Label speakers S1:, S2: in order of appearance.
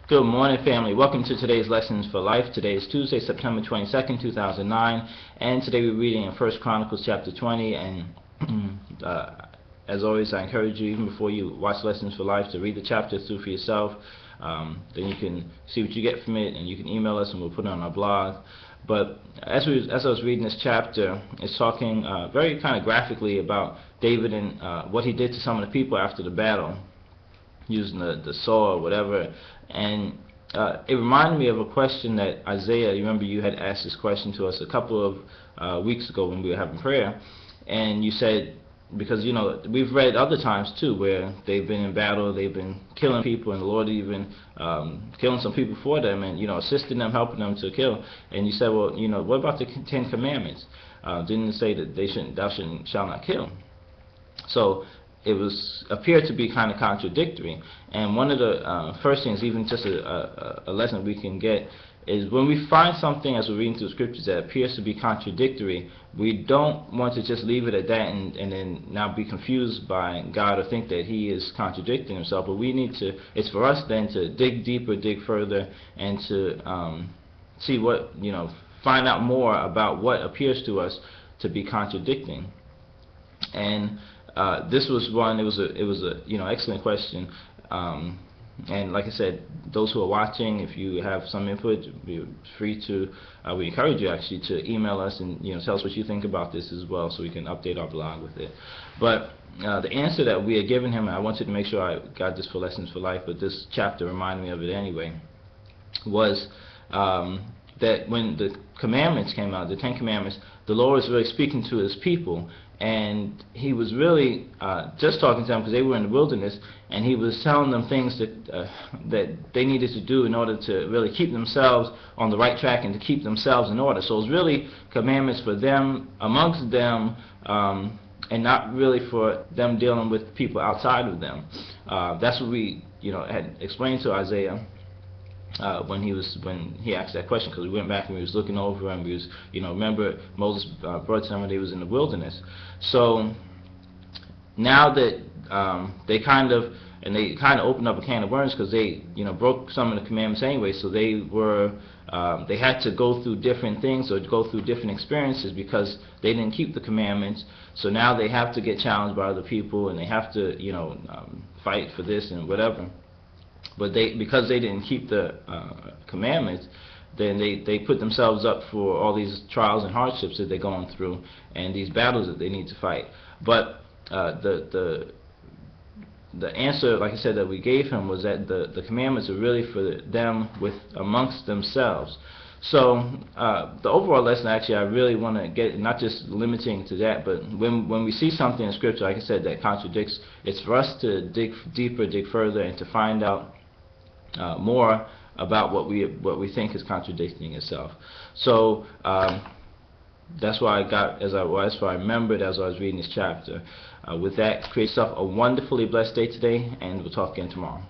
S1: Good morning, family. Welcome to today's Lessons for Life. Today is Tuesday, September 22nd, 2009, and today we're reading in 1 Chronicles Chapter 20, and as always, I encourage you, even before you watch Lessons for Life, to read the chapter through for yourself. Then you can see what you get from it, and you can email us, and we'll put it on our blog. But as I was reading this chapter, it's talking very kind of graphically about David and what he did to some of the people after the battle, using the saw or whatever. And it reminded me of a question that Isaiah, you remember you had asked this question to us a couple of weeks ago when we were having prayer, and you said, because you know we've read other times too where they've been in battle, they've been killing people, and the Lord even killing some people for them, and assisting them, helping them to kill. And you said, well, what about the Ten Commandments? Didn't it say that thou shalt not kill? So it appeared to be kind of contradictory. And one of the first things, even just a lesson we can get, is when we find something as we're reading through the scriptures that appears to be contradictory, we don't want to just leave it at that and then now be confused by God or think that He is contradicting Himself. But we need to, it's for us then to dig deeper, dig further, and to see what, find out more about what appears to us to be contradicting. And this was one. It was a excellent question. And like I said, those who are watching, if you have some input, be free to. We encourage you actually to email us and tell us what you think about this as well, so we can update our blog with it. But the answer that we had given him, and I wanted to make sure I got this for Lessons for Life, but this chapter reminded me of it anyway, was that when the commandments came out, the Ten Commandments, the Lord was really speaking to His people, and He was really just talking to them because they were in the wilderness, and He was telling them things that they needed to do in order to really keep themselves on the right track and to keep themselves in order. So it was really commandments for them, amongst them, and not really for them dealing with people outside of them. That's what we had explained to Isaiah when he asked that question, because we went back and we was looking over, and we was remember Moses brought to them when they was in the wilderness. So now that they kind of opened up a can of worms, because they broke some of the commandments anyway, so they had to go through different things or go through different experiences because they didn't keep the commandments. So now they have to get challenged by other people, and they have to fight for this and whatever. But because they didn't keep the commandments, then they put themselves up for all these trials and hardships that they're going through, and these battles that they need to fight. But the answer, like I said, that we gave him was that the commandments are really for them amongst themselves. So the overall lesson, actually, I really want to get, not just limiting to that, but when we see something in Scripture, like I said, that contradicts, it's for us to dig deeper, dig further, and to find out more about what we think is contradicting itself. So that's why I remembered as I was reading this chapter. With that, create yourself a wonderfully blessed day today, and we'll talk again tomorrow.